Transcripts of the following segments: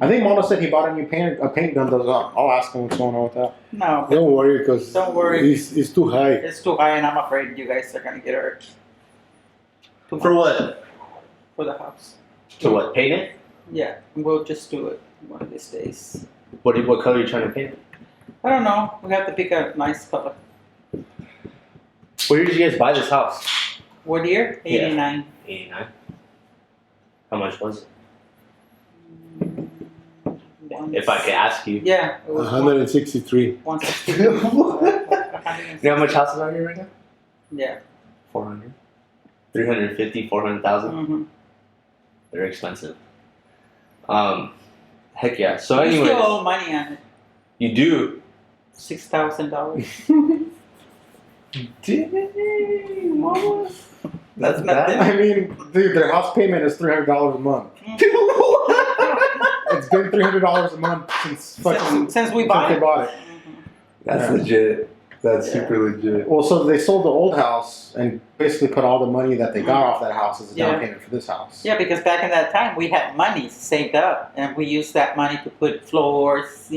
I think Mono said he bought a new paint gun. I'll ask him what's going on with that. No. Don't worry, because it's too high. It's too high, and I'm afraid you guys are gonna get hurt. For what? For the house. To what? Paint it? Yeah, we'll just do it one of these days. What color are you trying to paint it? I don't know. We have to pick a nice color. Where did you guys buy this house? What year? 89. 89. How much was it? If I could ask you. Yeah, it was 163. 160. You know how much houses are here right now? Yeah. 400. 350, 400,000. Mm-hmm. They're expensive. Heck yeah. So We anyways, still owe money on it. you do. $6,000. Dang, mama. That's nothing. I mean, dude, their house payment is $300 a month. It's been $300 a month Since we bought they it. bought it. That's Yeah. legit. That's Yeah. super legit. Well, so they sold the old house and basically put all the money that they got off that house as a down Yeah. payment for this house. Yeah, because back in that time, we had money saved up, and we used that money to put floors,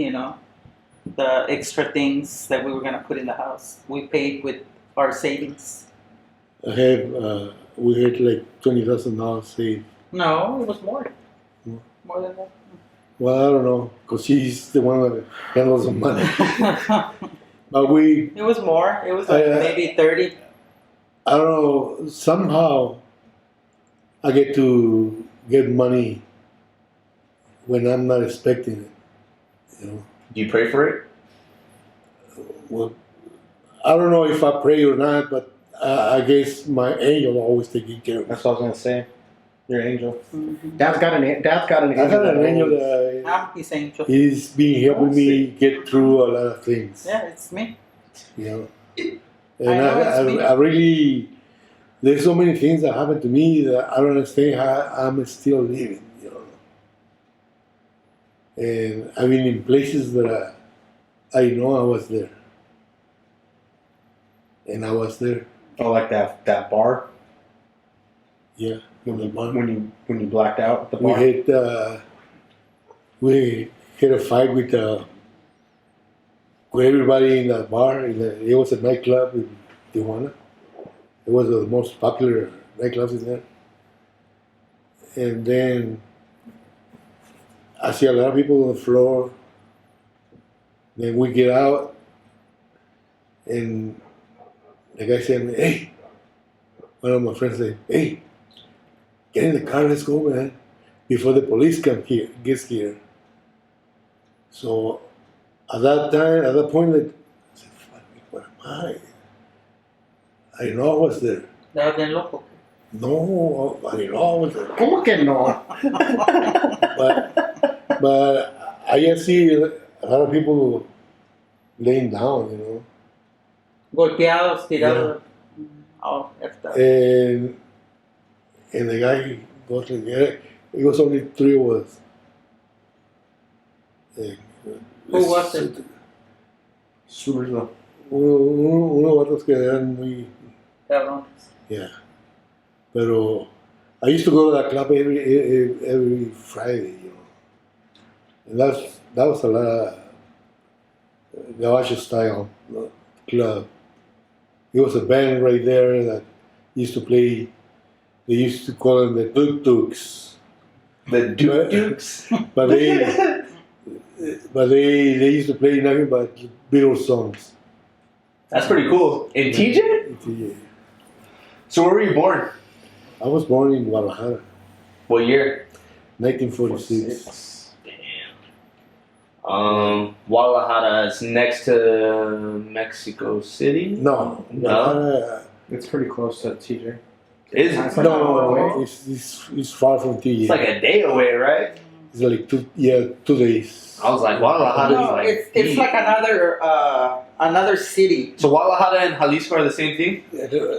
the extra things that we were going to put in the house. We paid with our savings. We had like $20,000 saved. No, it was more. More? More than that. Well, I don't know, because she's the one that handles the money. But It was more. It was like maybe 30. I don't know, somehow I get to get money when I'm not expecting it, Do you pray for it? Well, I don't know if I pray or not, but I guess my angel always taking care of me. That's what I was gonna say. Your angel. Mm-hmm. Dad's got an angel. I got an angel that I'm his angel. he's been helping me get through a lot of things. Yeah, it's me. And know it's me. I really, there's so many things that happen to me that I don't understand how I'm still living, And I've been in places that I know I was there. And I was there, Oh, like that bar yeah. In the bar. when you blacked out at the We bar. had a fight with everybody in that bar. It was a nightclub in Tijuana. It was the most popular nightclubs in there. And then I see a lot of people on the floor. Then we get out, and the guy said, "Hey," one of my friends said, "Hey, get in the car, let's go, man, before the police gets here." So at that point, I said, "Fuck, what am I? I didn't know I was there. They're bien loco. No, I didn't know I was there." ¿Cómo que no? But I just see a lot of people laying down, Golpeados, tirados. Oh, effed up. And the guy goes like, it was only three of us. Who was it? Super. Unos vatos que eran muy, Cabrones. yeah. Pero I used to go to that club every Friday, And that was a lot of Gabacho style club. It was a band right there that used to play. They used to call them the Tuk-Tuks. The Dukes? But they used to play nothing but Beatles songs. That's pretty cool. In TJ? Yeah. So where were you born? I was born in Guadalajara, What year? 1946. Guadalajara is next to Mexico City? No, Guadalajara. It's pretty close to TJ. Is It's it? like an hour away. It's far from TJ. It's like a day away, right? It's like 2 days. I was like, Guadalajara No, is like it's deep. like another city. So Guadalajara and Jalisco are the same thing?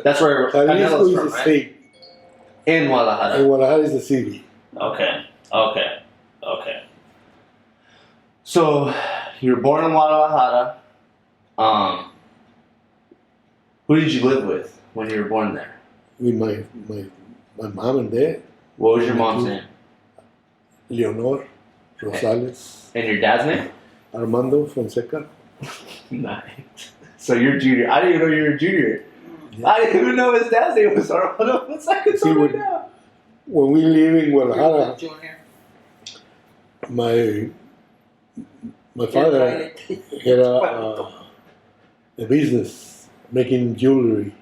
That's where Jalisco Canelo's is from, the right? state, In Guadalajara. and Guadalajara is the city. Okay. So you were born in Guadalajara. Who did you live with when you were born there? With my mom and dad, What was your mom's name? Leonor. Rosales, And your dad's name? Armando Fonseca. Nice. So you're junior. I didn't even know you were a junior. Yeah. I didn't even know his dad's name was Armando Fonseca. See, Right now. When we live in Guadalajara, Junior. my father had a business making jewelry,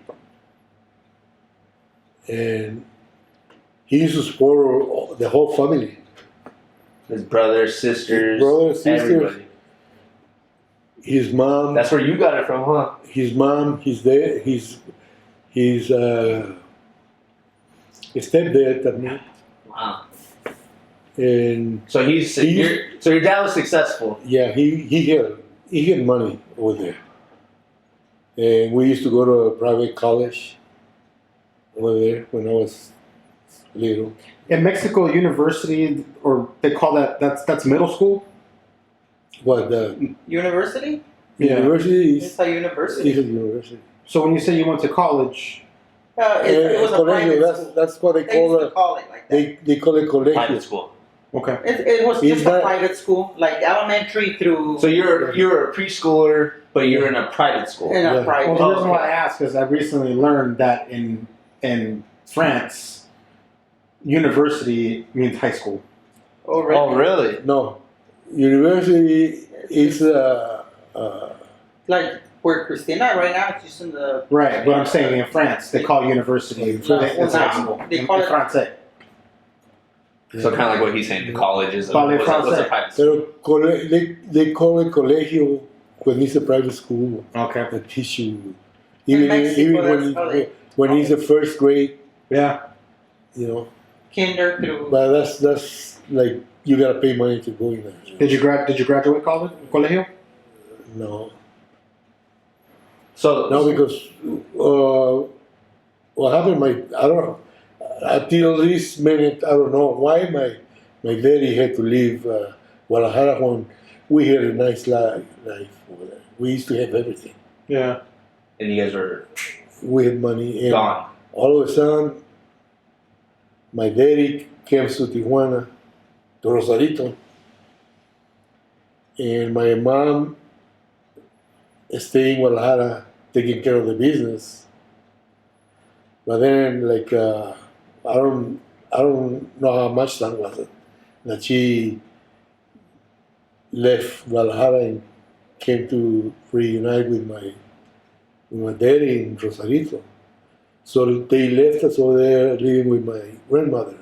and he used to support the whole family. His brothers, sisters, Everybody. His mom. That's where you got it from, huh? His mom. His dad. His stepdad también. Wow. And So your dad was successful. yeah, he had money over there, and we used to go to a private college over there when I was little. In Mexico, university, or they call that's middle school. What the University? university It's a university. is a university. So when you say you went to college, It was a private colegio, school. that's what they They used call to it. call it like that. They call it Private colegio. school. okay. It was Is just a that- private school, like elementary through So you're a preschooler, but you're in a private school. in a Yeah. private. Well, the reason Oh, why I ask is I recently learned that in France, university means high school. Oh, really? Oh, really? No, university is Like where Christina right now, she's in the. Right, but I'm saying in France they call university it's high school. They call in it- français. So kind of like what he's saying, the college is Parle was a français. private school. pero they call it colegio when it's a private school Okay. that teach you In even Mexico, that's how they- when he's the first grade, Yeah. you know. Kinder through. But that's like you gotta pay money to go in there. Did you graduate college? Colegio? No, So no, because what happened? I don't know. Until this minute, I don't know why my daddy had to leave Guadalajara when we had a nice life over there. We used to have everything. Yeah. and you guys were We had money, and gone. all of a sudden, my daddy came to Tijuana, to Rosarito, and my mom stayed in Guadalajara taking care of the business. But then, like, I don't know how much time was it that she left Guadalajara and came to reunite with my daddy in Rosarito. So they left us over there living with my grandmother,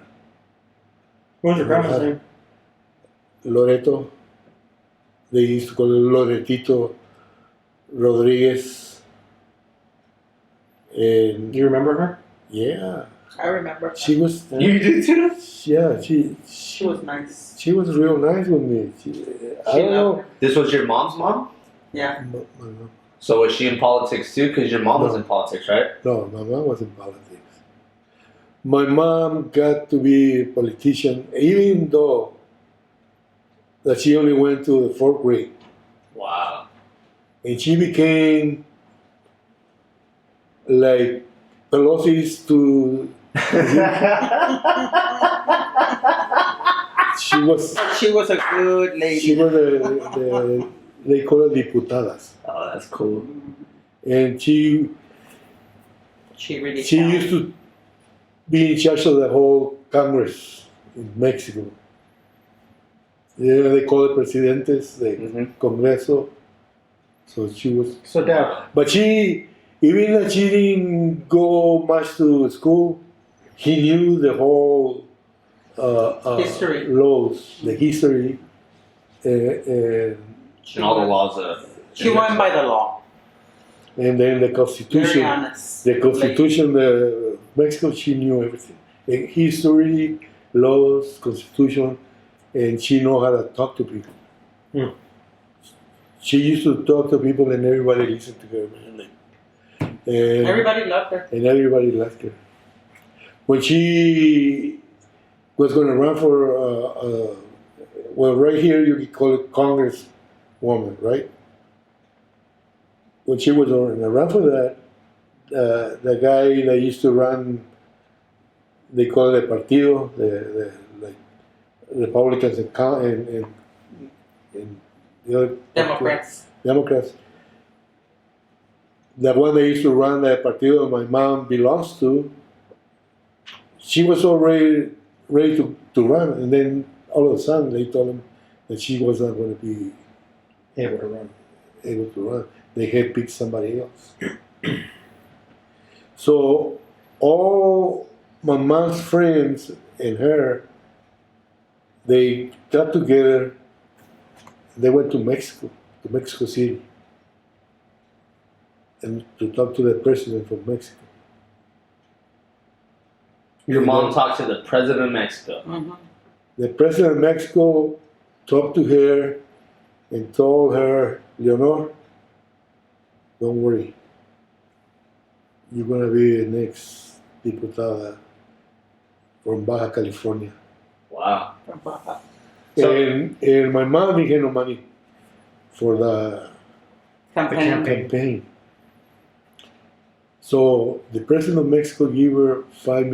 What was your grandma's name? Loreto. They used to call her Loretito Rodriguez. And Do you remember her? yeah, I remember. she was, You did too? yeah, She was nice. she was real nice with me. I She don't know. loved her. This was your mom's mom? Yeah. So was she in politics too? Because your mom was No. in politics, right? No, my mom was in politics. My mom got to be a politician, even though that she only went to the fourth grade, Wow. and she became like Pelosi's to. She was. She was a good lady. She was they call her diputadas, Oh, that's cool. and she really she counted. used to be in charge of the whole Congress in Mexico. Yeah, they call it presidentes, the Mhm. Congreso. So she was, So Dad, but she, even though she didn't go much to school, he knew the whole History. laws, the history, and And all the laws of. She went by the law. then the Very Constitution. honest. The Constitution, the Mexico, she knew everything. The history, laws, Constitution, and she know how to talk to people. Hmm. She used to talk to people, and everybody listened to her, man. And Everybody loved her. and everybody liked her. When she was going to run for, well, right here you could call it Congresswoman, right? When she was going to run for that, the guy that used to run, they call it el partido, Republicans and the other Democrats. The one that used to run the partido my mom belongs to, she was already ready to run, and then all of a sudden they told him that she was not going to be Able to run. able to run. They had picked somebody else. So all my mom's friends and her, they got together. They went to Mexico City, and to talk to the president of Mexico. Your mom talked to the president of Mexico. Mm-hmm. The president of Mexico talked to her and told her, Leonor, don't worry. You're going to be the next diputada from Baja California. Wow. And my mom didn't have no money for the Campaign. campaign. So the president of Mexico gave her $5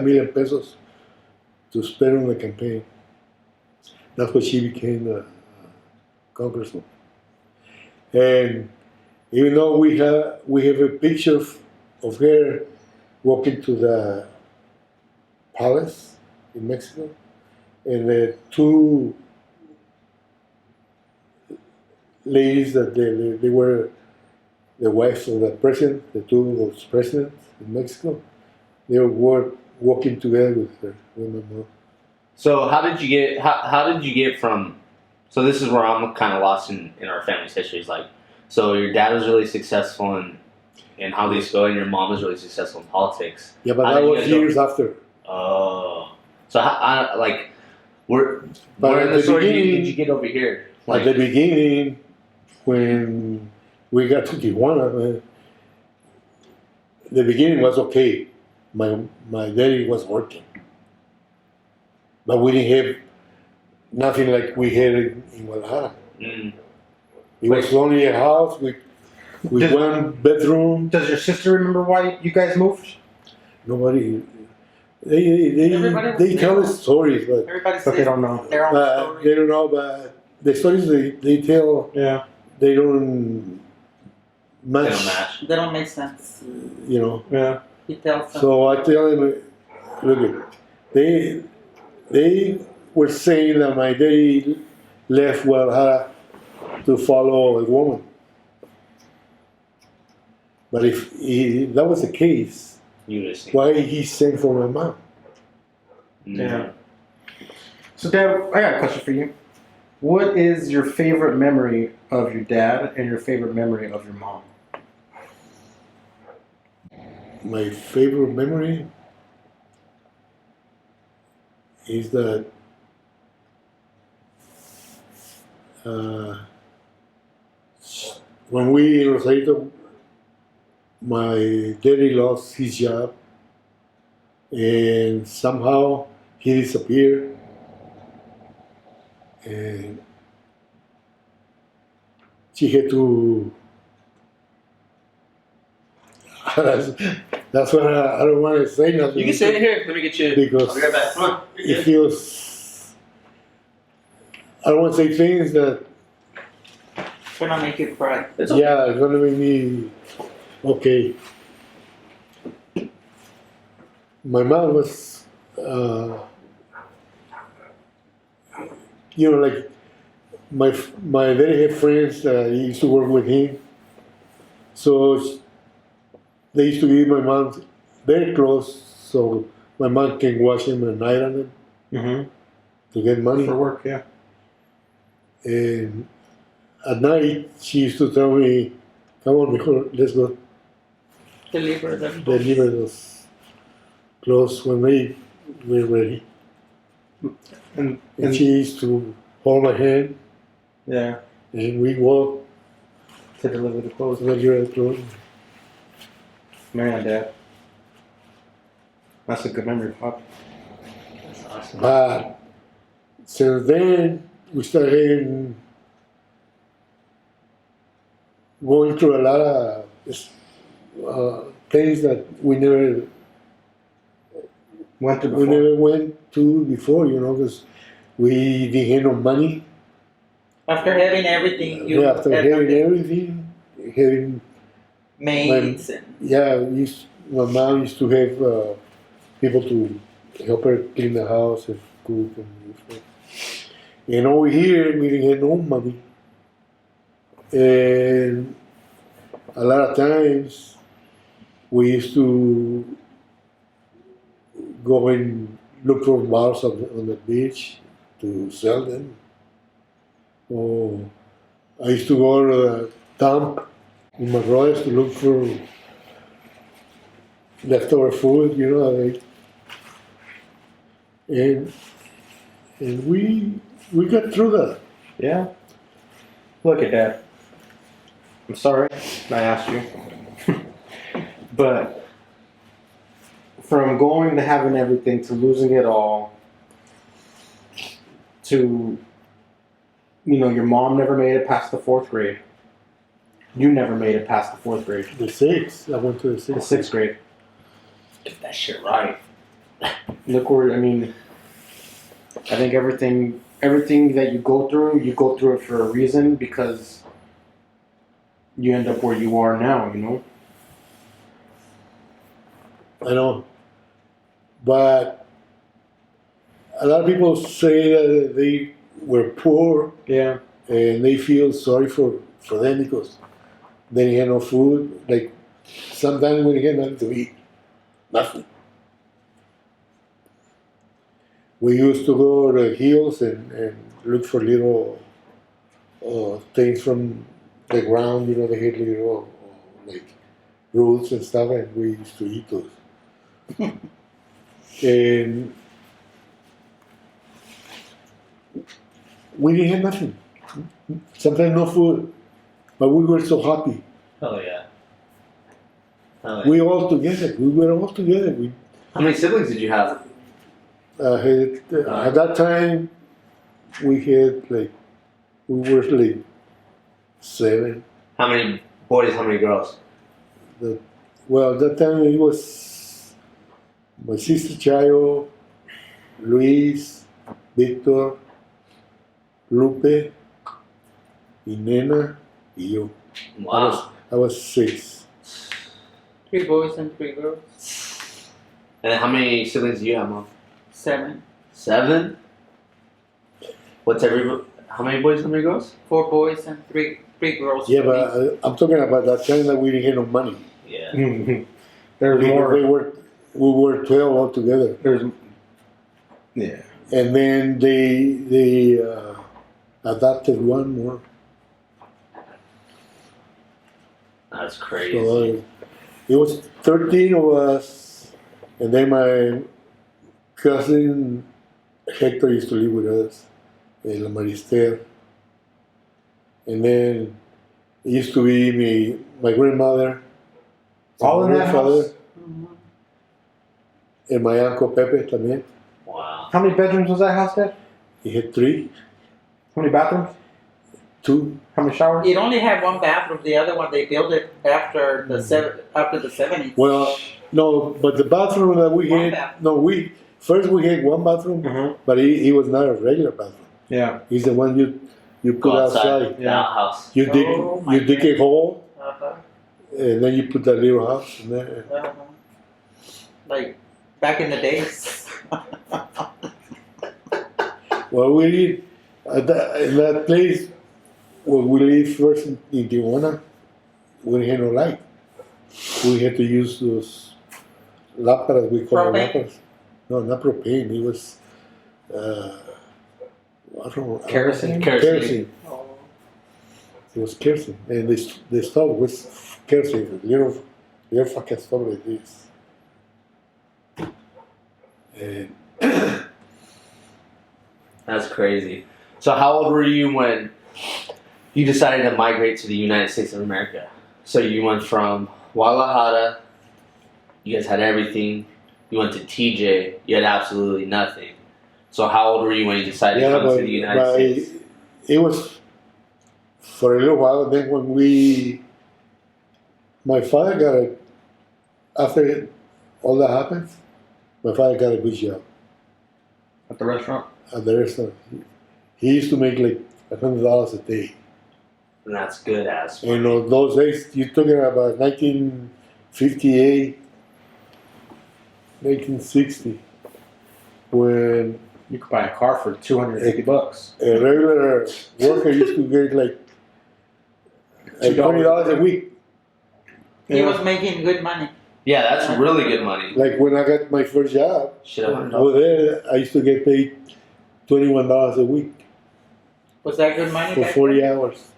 million pesos to spend on the campaign. That's why she became a congressman. And even though we have a picture of her walking to the palace in Mexico, and the two ladies that they were the wives of the president, the two of those presidents in Mexico, they were walking together with her, with my mom. So how did you get from? So this is where I'm kind of lost in our family's history. It's like, so your dad was really successful in Jalisco, and your mom was really successful in politics. Yeah, but How that did you was guys go- years after. Oh, so where But in at the the story beginning- did you get over here? At the beginning, when we got to Tijuana, the beginning was okay. My daddy was working, but we didn't have nothing like we had in Guadalajara. Mm. It was only a house with Does- one bedroom. Does your sister remember why you guys moved? Nobody. Everybody was They tell there. us stories, but Everybody But they says don't know. their own story. they don't know. But the stories they tell, Yeah. they don't They match. don't match. They don't make sense. You know. Yeah. He tells them. So I tell him, look, they were saying that my daddy left Guadalajara to follow a woman. But if that was the case, You just see. why he sent for my mom? Yeah. So, Dad, I got a question for you. What is your favorite memory of your dad and your favorite memory of your mom? My favorite memory is that when we in Rosarito, my daddy lost his job and somehow he disappeared, and she had to. That's what I don't want to say nothing. You can say it here. Let me get you. Because I'll be right back. Come on. it feels. I don't want to say things that. It's gonna make you cry. It's okay. Yeah, it's gonna make me. Okay. My mom was, like my daddy had friends that used to work with him, so they used to give my mom very close, so my mom can wash him at night on them Mm-hmm. to get money. For work, yeah. And at night, she used to tell me, "Come on, mijo, let's go Deliver them. deliver those clothes when we're ready." And And she used to hold my hand, yeah, and we walk to deliver the clothes. to deliver the clothes. Man, Dad. That's a good memory, Pop. That's awesome. But since then, we started going through a lot of things that we never Went through we before. never went to before, because we didn't have no money. After having everything, you After had having nothing. everything, having Maids and my mom used to have people to help her clean the house and cook and stuff. And over here, we didn't have no money. And a lot of times, we used to go and look for bars on the beach to sell them. Or I used to go to the dump in Marroyes to look for leftover food, and we got through that. Yeah. Look at that. I'm sorry I asked you. But from going to having everything to losing it all to, your mom never made it past the 4th grade. You never made it past the 4th grade. The 6th, I went to the 6th. The 6th grade. Get that shit right. Look where, I think everything that you go through it for a reason because you end up where you are now, I know. But a lot of people say that they were poor Yeah. and they feel sorry for them because they had no food. Like sometimes when they had nothing to eat, nothing. We used to go to the hills and look for little things from the ground, they had little like roots and stuff, and we used to eat those. And we didn't have nothing. Sometimes no food, but we were so happy. Hell yeah. Hell yeah. We all together. We were all together. We How many siblings did you have? had at that time we were like 7. How many boys? How many girls? Well, at that time it was my sister Chayo, Luis, Victor, Lupe, Inena, y yo. Wow. I was 6. 3 boys and 3 girls. And then how many siblings do you have, Mom? 7. 7? How many boys, how many girls? 4 boys and 3 girls. Yeah, but I'm talking about that time that we didn't have no money. Yeah. There's more. We were 12 altogether. Yeah. And then they adopted one more. That's crazy. So it was 13 of us, and then my cousin Hector used to live with us in La Marister. And then it used to be my grandmother, All in my that grandfather, house? and my uncle Pepe también. Wow. How many bedrooms was that house, Dad? He had 3, How many bathrooms? 2. How many showers? It only had 1 bathroom. The other one they built it after the 70s. Well, no, but the bathroom that we One had, bathroom. we had one bathroom, Mm-hmm. but it was not a regular bathroom. Yeah. It's the one you put Go outside. outside. The outhouse. You dig Oh, my you dig a hole, Uh-huh. and then you put that little house in there. Uh-huh. Like back in the days. Well, we did in that place where we lived first in Tijuana. We had no light. We had to use those lámparas. We call them Propane? lámparas. No, not propane. It was I don't know. Kerosene? Kerosene. Oh. It was kerosene, and the stove was kerosene. Little fucking stove like this. And That's crazy. So how old were you when you decided to migrate to the United States of America? So you went from Guadalajara, you guys had everything. You went to TJ, you had absolutely nothing. So how old were you when you decided to come to the United States? it was for a little while. Then when my father got it, after all that happened, My father got a good job At the restaurant? at the restaurant. He used to make like $100 a day. And that's good ass. And on those days, you're talking about 1958, 1960, when You could buy a car for $250. a regular worker used to get like $20 a week. He was making good money. Yeah, that's really good money. Like when I got my first job Shit, I wouldn't know. over there, I used to get paid $21 a week Was that good money? for back 40 hours.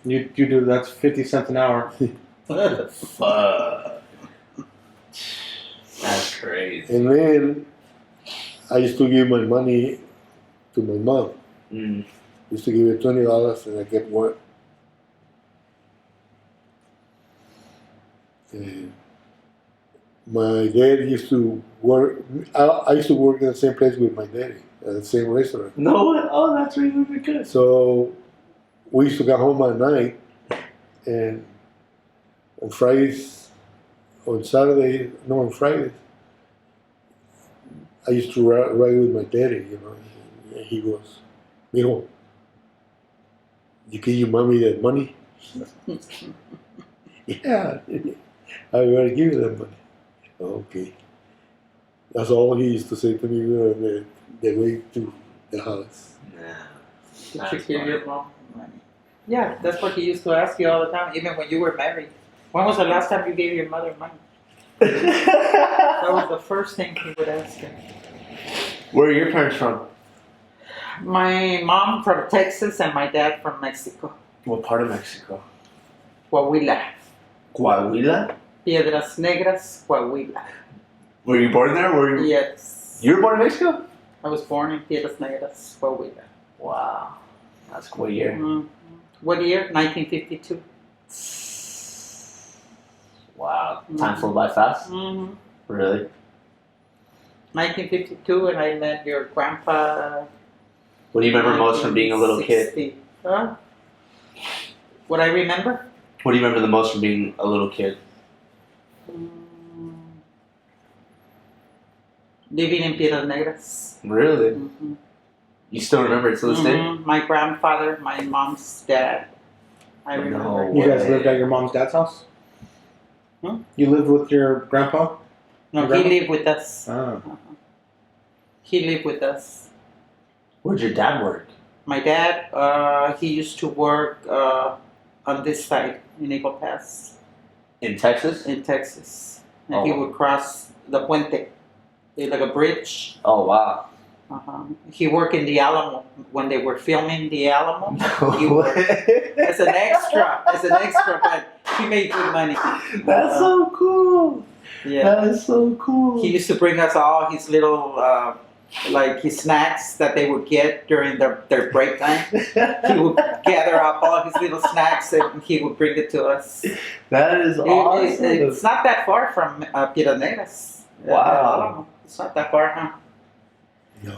You do that's 50 cents an hour. then? Fuck. That's crazy. And then I used to give my money to my mom. Mm. Used to give her $20 and I get work. And my dad used to work. I used to work in the same place with my daddy at the same restaurant. No, oh, that's really good. So we used to go home at night, and on Fridays, on Fridays, I used to ride with my daddy, you know. And he goes, "Mijo, you give your mommy that money?" Yeah, I gotta give you that money. Okay. That's all he used to say to me on the way to the house. Yeah. Did you give your mom money? Yeah, that's what he used to ask you all the time, even when you were married. When was the last time you gave your mother money? That was the first thing he would ask you. Where are your parents from? My mom from Texas and my dad from Mexico. What part of Mexico? Coahuila. Coahuila? Piedras Negras, Coahuila. Were you born there? Were you? Yes. You were born in Mexico? I was born in Piedras Negras, Coahuila. Wow. That's a cool year. Mhm. What year? 1952. Wow. Time flew by fast? Mm-hmm. Really? 1952, and I met your grandpa. What do you remember most from being a little kid? 1960. Huh? What I remember? What do you remember the most from being a little kid? Living in Piedras Negras. Really? Mm-hmm. You still remember it to this day? My grandfather, my mom's dad. I No. remember. You guys lived at your mom's dad's house? Huh? You lived with your grandpa? No, Your he grandma? lived with us. Ah. He lived with us. Where'd your dad work? My dad, he used to work on this side in Eagle Pass In Texas? in Texas. And he Oh. would cross the puente, like a bridge. Oh, wow. He worked in the Alamo when they were filming the Alamo. He No worked way. as an extra, but he made good money. That's so cool. Yeah. That is so cool. He used to bring us all his little, like his snacks that they would get during their break time. He would gather up all his little snacks and he would bring it to us. That is awesome. It's not that far from Piedras Negras. Wow. It's not that far, huh? No.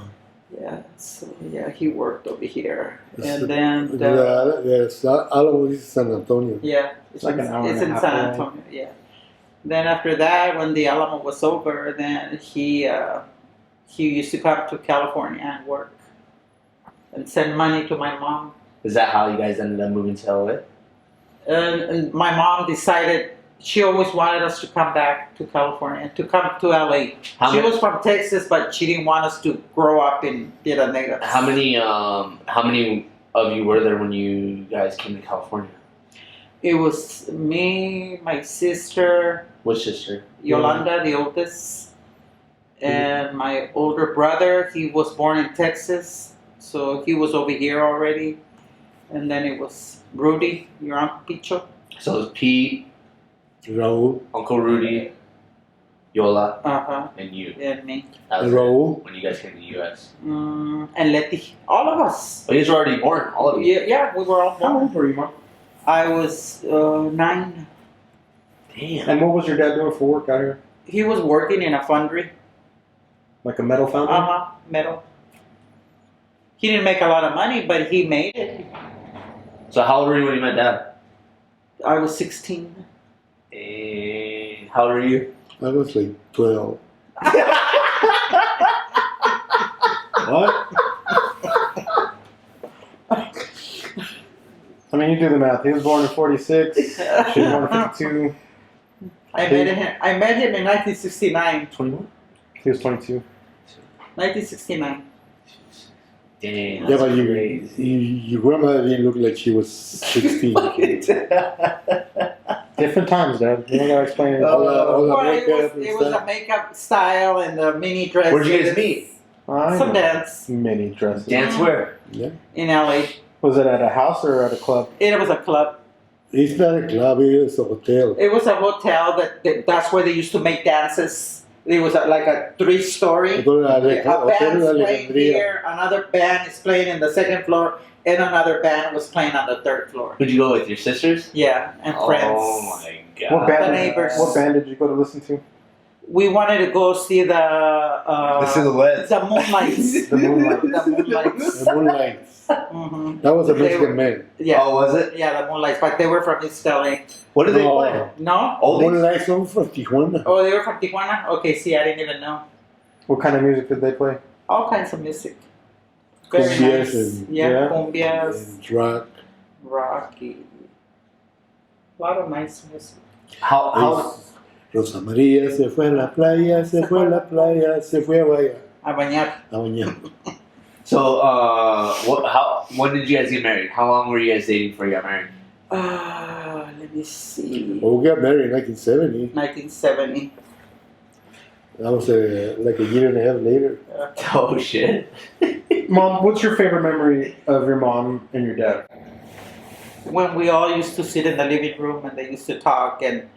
Yeah. So yeah, he worked over here, It's- and then Alamo is San Antonio. yeah, It's like an hour It's and a in half San away. Antonio. Yeah. Then after that, when the Alamo was over, then he used to come to California and work and send money to my mom. Is that how you guys ended up moving to LA? And my mom decided she always wanted us to come back to California, to come to LA. She was from Texas, but she didn't want us to grow up in Piedras Negras. How many of you were there when you guys came to California? It was me, my sister, Which sister? Yolanda, the oldest, and my older brother. He was born in Texas, so he was over here already. And then it was Rudy, your Uncle Picho. So it was Pete, Raul. Uncle Rudy, Yola, Uh-huh, and you. and me. That was Raul. when you guys came to the U.S. And Letty. All of us. Oh, you guys were already born, all of you. Yeah, we were all How born. old were you, Mom? I was 9. Damn. And what was your dad doing for work out here? He was working in a foundry. Like a metal foundry? Metal. He didn't make a lot of money, but he made it. So how old were you when you met Dad? I was 16. And how old were you? I was like 12. What? I mean, you do the math. He was born in 46. She was born in 52. I met him in 1969. 21? He was 22. 1969. Damn. Yeah, but your grandmother didn't look like she was 16. Different times, Dad. You don't gotta explain it. All the Well, makeup and it was stuff. a makeup style and the mini dresses. Where'd you guys meet? I Some know. dance Mini dresses. Dance where? Yeah. in LA. Was it at a house or at a club? It was a club. It's not a club, it's a hotel. It was a hotel that's where they used to make dances. It was like a 3-story. Hotel A band de is playing Alejandría. here, another band is playing in the second floor, and another band was playing on the third floor. Would you go with your sisters? Yeah, and friends. Oh my god. What band? The neighbors. What band did you go to listen to? We wanted to go see the Silhouettes. the Moonlights. The Moonlights. The Moonlights. The Moonlights. hmm That was a They Mexican were- man. Yeah, Oh, was it? yeah, the Moonlights, but they were from East LA. What did they No. play? No? Oldies? Moonlights from Tijuana. Oh, they were from Tijuana? Okay, see, I didn't even know. What kind of music did they play? All kinds of music. Very Cumbias nice. and- Yeah, yeah. cumbias, And rock. rocky. A lot of nice music. How Rosa María se fue a la playa, se fue a la playa, se fue a bañar. A bañar. A bañar. so when did you guys get married? How long were you guys dating before you got married? Let me see. Well, we got married in 1970. 1970. That was like a year and a half later. Oh shit. Mom, what's your favorite memory of your mom and your dad? When we all used to sit in the living room and they used to talk, and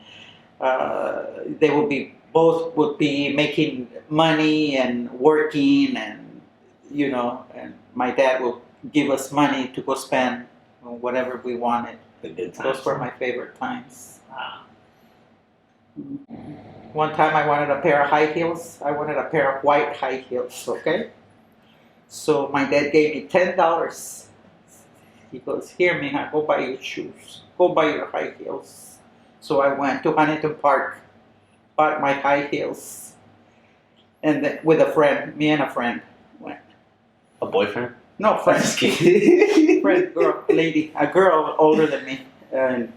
they would be both would be making money and working, and and my dad would give us money to go spend on whatever we wanted. The good times. Those were my favorite times. Wow. One time I wanted a pair of high heels. I wanted a pair of white high heels, okay? So my dad gave me $10. He goes, "Here, mija, go buy your shoes. Go buy your high heels." So I went to Huntington Park, bought my high heels, and then with a friend, me and a friend went. A boyfriend? No, friend. Just kidding. Friend, girl, lady, a girl older than me, and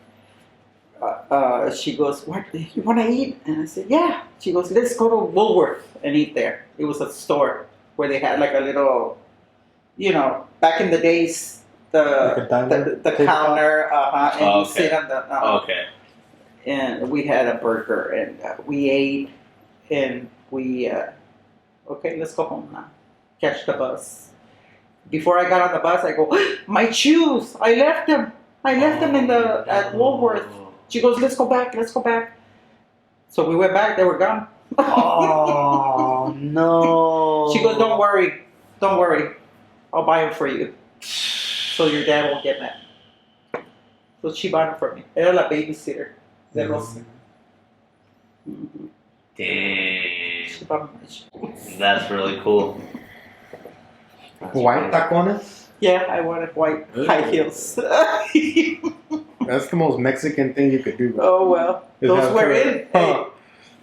she goes, "What, you want to eat?" And I said, "Yeah." She goes, "Let's go to Woolworth and eat there." It was a store where they had like a little, back in the days, Like a diner? the counter, and Oh, you sit on the, Okay. and we had a burger, and we ate, and we, okay, let's go home now. Catch the bus. Before I got on the bus, I go, "My shoes! I left them. I left them at Woolworth." She goes, "Let's go back. Let's go back." So we went back. They were gone. Oh no. She goes, "Don't worry. Don't worry. I'll buy them for you, so your dad won't get mad." So she bought them for me. Era la babysitter de Rosa. Mhm. Dang. She bought me my shoes. That's really cool. White tacones? Yeah, I wanted white high heels. That's the most Mexican thing you could do. Oh well, Is those have were a pair- in. Hey,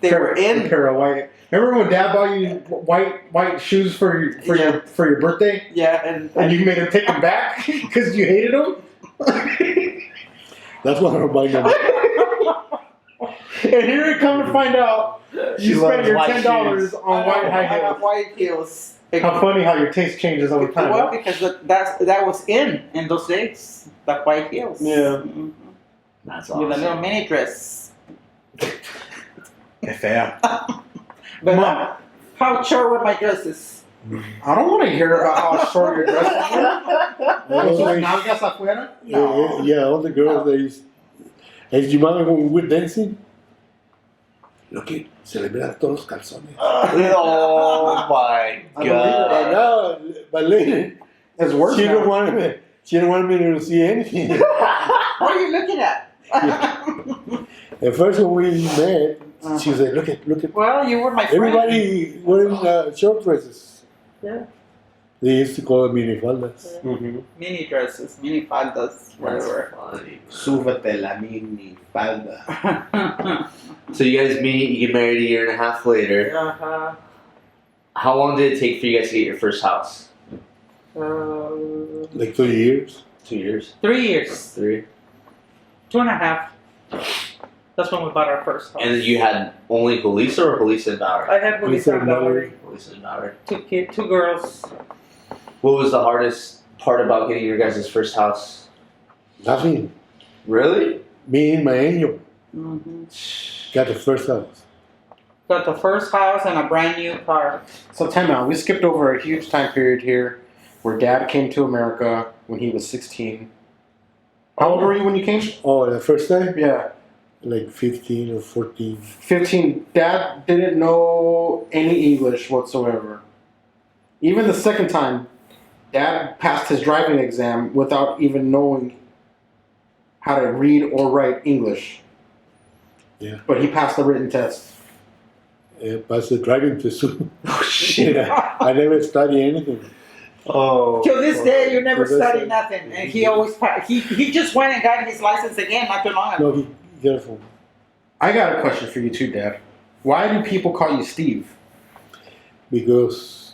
they were A in. pair of white. Remember when Dad bought you white shoes for your birthday, Yeah, and you made him take them back because you hated them? That's what I'm buying them. And here we come to find out She you spent loves your white $10 shoes. on white high I have heels. white heels. How funny how your taste changes over time. Well, because that was in those days. The white heels. Yeah. Mhm. That's With a little awesome. mini dress. Que fea. But Mom. how short were my dresses? I don't want to hear about how short your dress is. Always- Nalgas afuera? Yeah, all the girls, they used. And you remember when we were dancing? Lo que se le miran todos los calzones. Oh my But god. now, but later, It's worse she now. don't want me. She don't want me to see anything. What are you looking at? At first, when we met, she said, "Look at, Well, you were my friend. everybody wearing short dresses." Yeah. They used to call it minifaldas. Mm-hmm. Mini dresses, mini faldas, whatever. Funny. Súbete la mini falda. So you guys meet, you get married a year and a half later. Uh-huh. How long did it take for you guys to get your first house? Like 2 years. 2 years? 3 years. 3? 2.5. That's when we bought our first house. And then you had only Julissa or Julissa and Valerie? I had Julissa and Valerie. Julissa and Valerie. 2 girls. What was the hardest part about getting your guys' first house? Nothing. Really? Me and my angel Mm-hmm. got the first house. Got the first house and a brand new car. So time out. We skipped over a huge time period here where Dad came to America when he was 16. How old were you when you came? Oh, the first time? Yeah, Like 15 or 14. 15. Dad didn't know any English whatsoever. Even the second time, Dad passed his driving exam without even knowing how to read or write English. Yeah. But he passed the written test. Passed the driving test. Oh shit. I never studied anything. Oh. Till this day, you never Till this studied day. nothing. And he always, he just went and got his license again not too long ago. No, careful. I got a question for you too, Dad. Why do people call you Steve? Because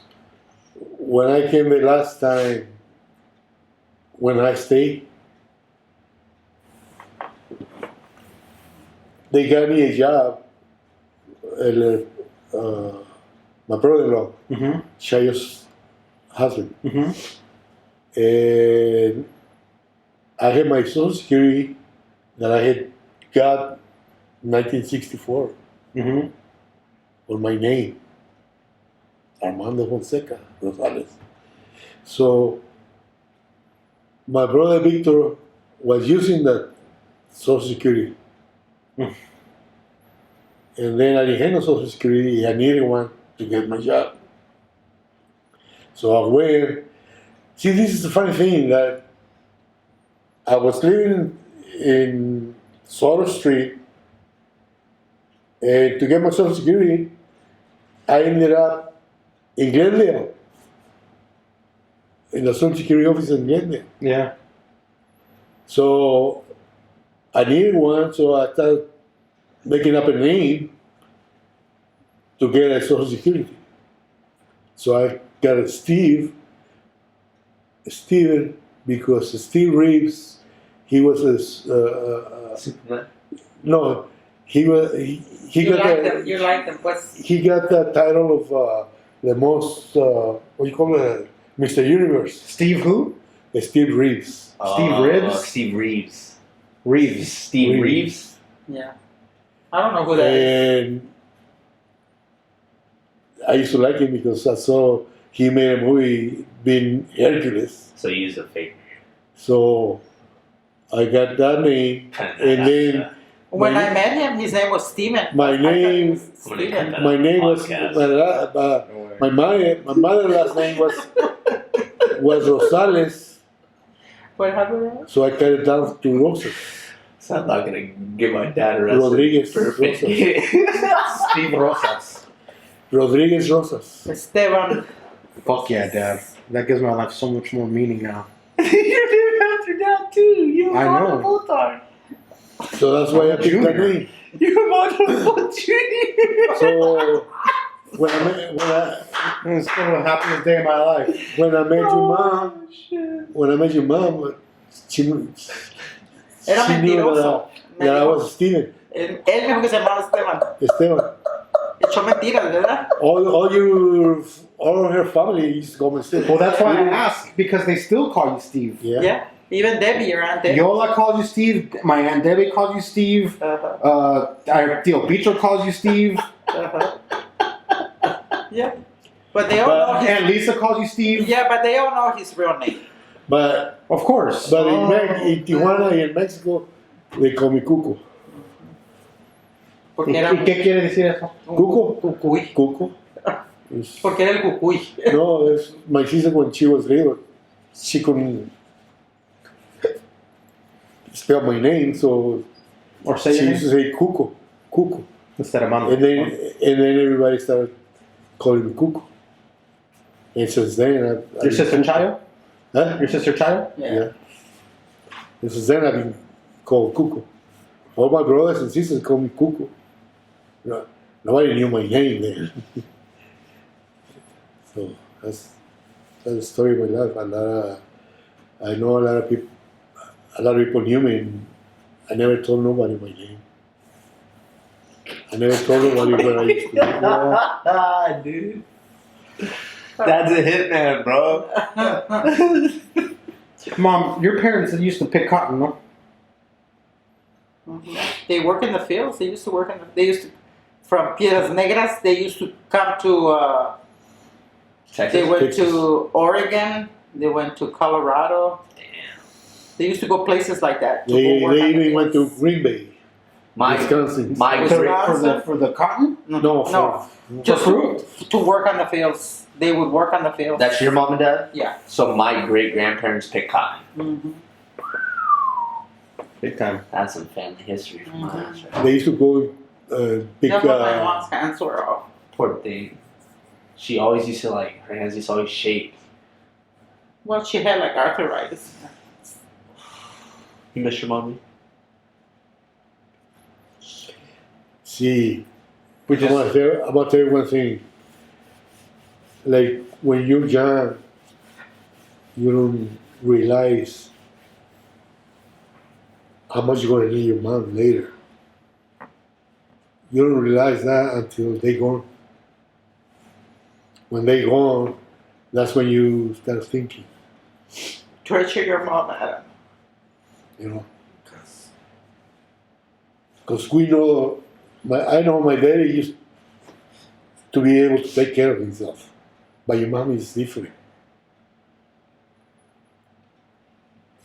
when I came the last time, when I stayed, they got me a job. My brother-in-law, Mm-hmm. Chayo's husband, Mm-hmm. and I had my Social Security that I had got in 1964 Mm-hmm. on my name, Armando Fonseca Rosales. So my brother Victor was using that Social Security. Mm. And then I didn't have no Social Security, I needed one to get my job. So I went. See, this is the funny thing that I was living in Soto Street, and to get my Social Security, I ended up in Glendale, in the Social Security office in Glendale. Yeah. So I needed one, so I started making up a name to get a Social Security. So I got a Steven, because Steve Reeves, he was a, Superman? no, he was, he You got like the, them. You like them. What's he got the title of the most, what do you call it, Mr. Universe, Steve who? Steve Reeves. Steve Ribs? Steve Reeves. Reeves. Steve Reeves? yeah? I don't know who that is. And I used to like him because I saw he made a movie being Hercules. So you use a fake So I got that name, and then When my- I met him, his name was Steven. My I thought he name- was Steven. my name was Podcast. my mother's last name was Rosales, What happened? so I cut it down to Rosas. So I'm not gonna give my dad a rest. Rodriguez Perfect. Rosas. Steve Rosas. Rodriguez Rosas. Esteban. Fuck yeah, Dad. That gives my life so much more meaning now. You're named after dad too. You I know. both are. So that's why I picked that Junior. name. You're multiple junior. So when I It's still the happiest day of my life. met your mom, Oh, shit. when I met your mom, she Era she knew mentiroso. that I was Steven. Él mismo que se llamaba Esteban. Esteban. Echó mentiras, ¿verdad? All her family used to call me Steven. Well, that's why I asked, because they still call you Steve. Yeah. Yeah. Even Debbie, your aunt Debbie. Yola calls you Steve. My Aunt Debbie calls you Steve. Our Tio Picho calls you Steve. Yeah. But they all But- know his, Aunt Lisa calls you Steve. yeah, but they all know his real name. But Of course. in Tijuana y en Mexico, they call me Cuco. Porque ¿Y era qué quiere decir eso? un Cuco. cucuy. Cuco. It's- Porque era el cucuy. No, it's my sister when she was little, she couldn't spell my name, so Or say she your used to name say Cuco, Cuco. instead of Mando. And then everybody started calling me Cuco. And since then, Your sister Chayo? Huh? Your sister Chayo? Yeah. And since then, I've been called Cuco. All my brothers and sisters call me Cuco. Nobody knew my name then. So that's the story of my life. I know a lot of people. A lot of people knew me, and I never told nobody my name. I never told nobody where I used to live. Dude. That's a hitman, bro. Mom, your parents used to pick cotton, no? They work in the fields. They used to work in. They used to from Piedras Negras. They used to come to. Texas. They went Texas. to Oregon. They went to Colorado. Damn. They used to go places like that. To They go work on the even went to fields. Green Bay, Wisconsin. My Wisconsin? For the cotton? No, Just fruit? to work on the fields. They would work on the fields. That's your mom and dad? Yeah. So my great grandparents picked cotton. Mm-hmm. Big time. That's some family history from my ass, right? They used to go pick. That's what my mom's hands were off. Poor thing. She always used to her hands used to always shake. Well, she had like arthritis. You miss your mommy? See, We just I'm gonna tell you one thing. Like when you're young, you don't realize how much you're gonna need your mom later. You don't realize that until they gone. When they gone, that's when you start thinking, Treasure your mom, Adam. you know. Because we know, I know my daddy used to be able to take care of himself, but your mom is different.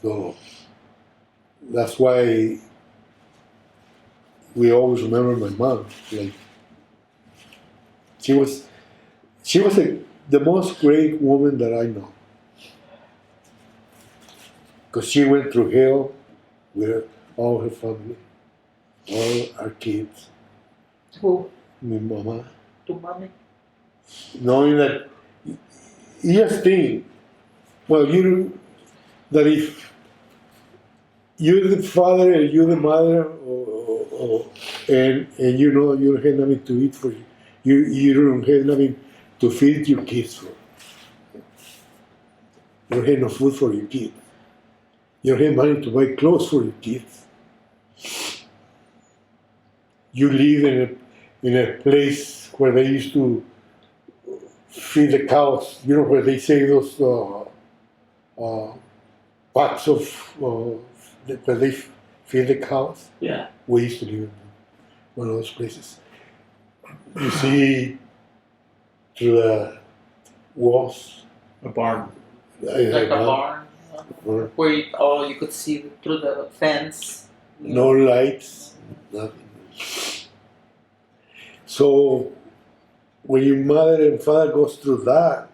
So that's why we always remember my mom. Like she was the most great woman that I know. Because she went through hell with all her family, all our kids, Who? my mama. To mommy. Knowing that you just think, well, that if you're the father and you're the mother, and you know you don't have nothing to eat for you don't have nothing to feed your kids for. You don't have no food for your kids. You don't have money to buy clothes for your kids. You live in a place where they used to feed the cows. You know where they say those pots of where they feed the cows. Yeah. We used to live in one of those places. You see through the walls. a barn. Like a barn. Or Where you could see through the fence. no lights, nothing. So when your mother and father goes through that,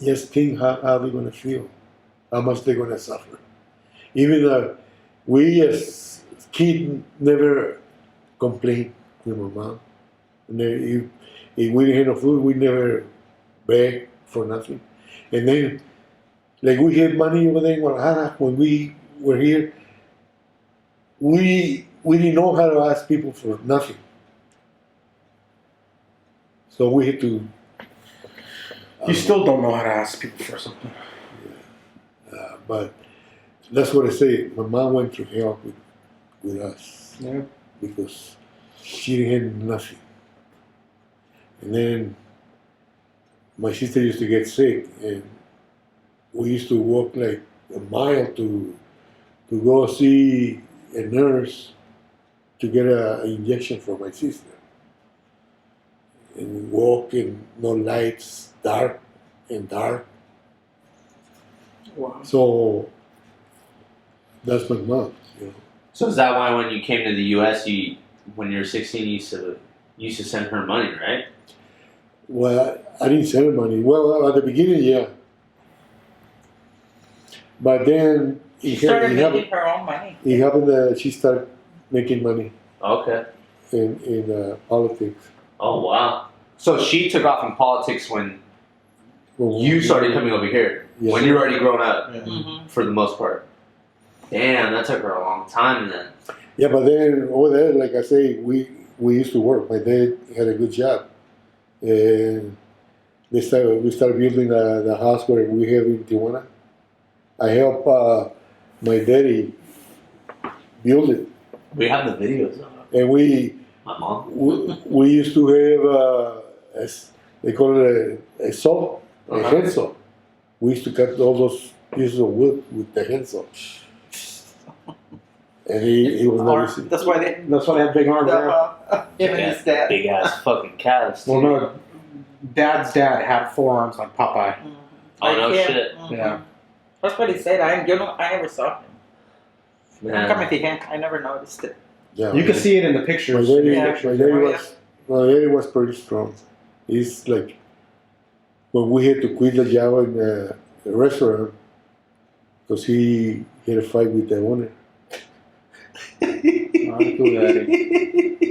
just think how they're gonna feel, how much they're gonna suffer. Even though we as kids never complained with my mom. If we didn't have no food, we never begged for nothing. And then, like we had money over there in Guadalajara when we were here, we didn't know how to ask people for nothing. So we had to. You still don't know how to ask people for something. But that's what I say. My mom went through hell with us Yeah. because she didn't have nothing. And then my sister used to get sick, and we used to walk like a mile to go see a nurse to get an injection for my sister. And walk in no lights, dark and dark. Wow. So that's my mom, you know. So is that why when you came to the U.S., when you were 16, you used to send her money, right? Well, I didn't send her money. Well, at the beginning, yeah. But then She started making her own money. it happened that she started making money Okay. in politics. Oh wow. So she took off in politics when Well, you started coming over here. Yeah. When you're already grown up, Mm-hmm. for the most part. Damn, that took her a long time then. Yeah, but then over there, like I say, we used to work. My dad had a good job, and we started building the house where we have in Tijuana. I helped my daddy build it, We have the videos of it. and My mom. we used to have they call it a saw, a Uh-huh. hand saw. We used to cut all those pieces of wood with the hand saw, and he was not easy. That's why they. That's why they have big arms. Yeah. Even his dad. Big ass fucking calves. Too. Well, no, Dad's dad had forearms like Popeye. Oh, no Like him. shit. Mhm. Yeah. That's what he said. I never saw him. How Man. come if he can't? I never noticed it. Yeah, You can see it in the pictures. My daddy, Yeah. my daddy was pretty strong. He's like, when we had to quit the job in the restaurant, because he had a fight with the owner.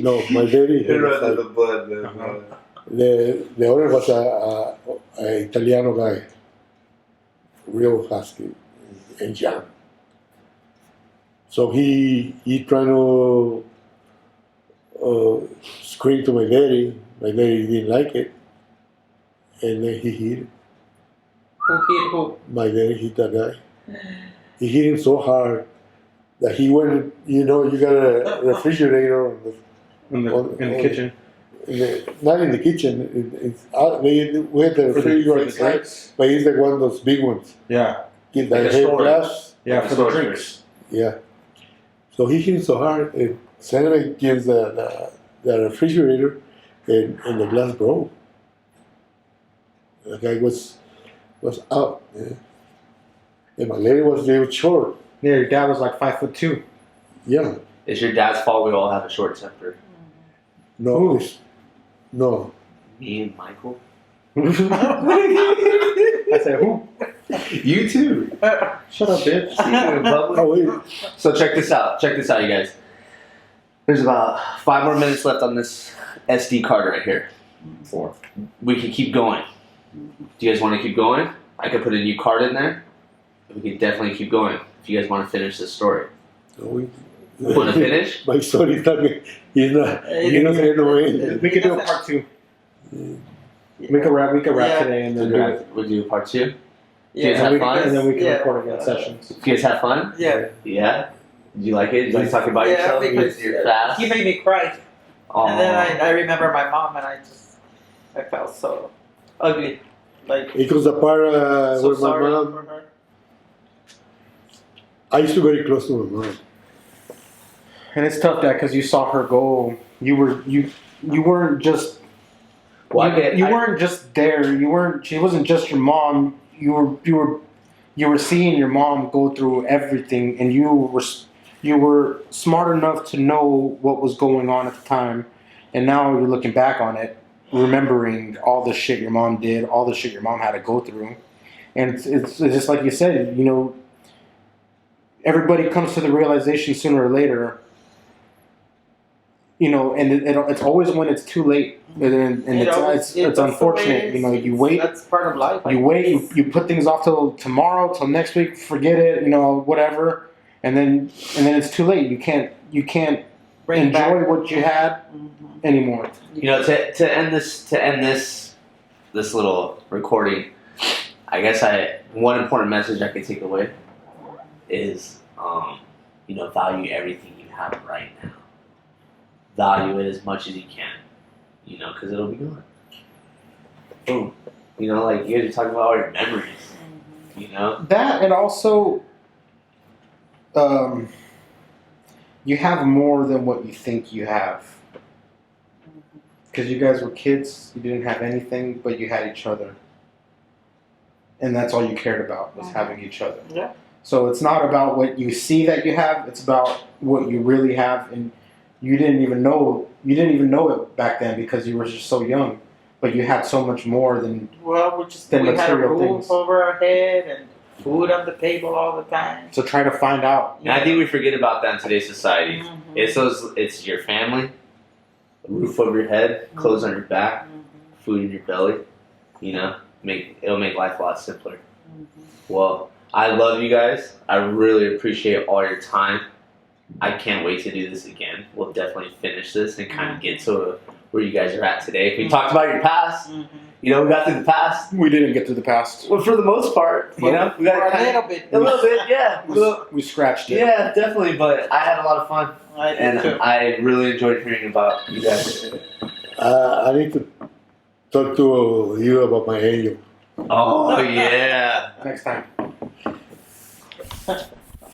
No, my daddy had a fight. the blood, man. Uh-huh. The owner was a Italiano guy, real husky and young. So he trying to scream to my daddy. My daddy didn't like it, and then he hit him. Who hit who? My daddy hit that guy. He hit him so hard that he went. You got a refrigerator on In the kitchen. not in the kitchen. It's out. We had the refrigerator inside, but it's like one of those big ones. Yeah. Get Like that a head storage. glass. Yeah, Like for the storage drinks. Yeah. So he hit him so hard, and Senator gives the refrigerator, and the glass broke. The guy was out. Yeah. And my lady was real short. Yeah, your dad was like 5'2". Yeah. It's your dad's fault we all have a short temper. No. Ooh. No. Me and Michael. I said, who? You too. Shut up, bitch. See you in public. Oh wait. So check this out. Check this out, you guys. There's about 5 more minutes left on this SD card right here. 4. We can keep going. Do you guys want to keep going? I could put a new card in there. We could definitely keep going if you guys want to finish this story. No, we, Want to finish? my son is not. He's not. He's not going to end. We could do a part 2. We could wrap Yeah. today and then do it. We'll do part 2. Yeah. Have fun? And then we can Yeah. record again sessions. You guys have fun? Yeah. Yeah? Did you like it? Did you like talking about Yeah, yourself? because You're fast? he made me cry. Aw. And then I remember my mom, and I felt so ugly. Like, Because the part so with my sorry mom, for her. I used to very close to my mom. And it's tough, Dad, because you saw her go. You weren't just Well, you weren't just there. You weren't. She wasn't just your mom. You were seeing your mom go through everything, and you were smart enough to know what was going on at the time. And now you're looking back on it, remembering all the shit your mom did, all the shit your mom had to go through, and it's just like you said. Everybody comes to the realization sooner or later. And it's always when it's too late, and it's unfortunate. You wait, That's part of life. you wait, you put things off till tomorrow, till next week, forget it, whatever, and then it's too late. You can't Bring enjoy back what you had anymore. to end this little recording, I guess one important message I could take away is value everything you have right now. Value it as much as you can, because it'll be gone. Boom. Like you guys are talking about all your memories, That, and also, you have more than what you think you have. Because you guys were kids, you didn't have anything, but you had each other. And that's all you cared about, was having each other. Yeah. So it's not about what you see that you have, it's about what you really have, and you didn't even know it back then because you were just so young. But you had so much more than Well, we Than had a material roof things. over our head and food on the table all the time. so try to find out. And I think we forget about that in today's society. Mhm. It's your family, a roof over your head, clothes on your back, food in your belly. It'll make life a lot simpler. Well, I love you guys. I really appreciate all your time. I can't wait to do this again. We'll definitely finish this and kind of get to where you guys are at today. We talked about your past. You know, we got through the past. We didn't get to the past. Well, for the most part, you know, we got For a little bit. a little bit, yeah. We scratched it. Yeah, definitely. But I had a lot of fun, and I really enjoyed hearing about you guys. I need to talk to you about my angel. Oh yeah. Next time.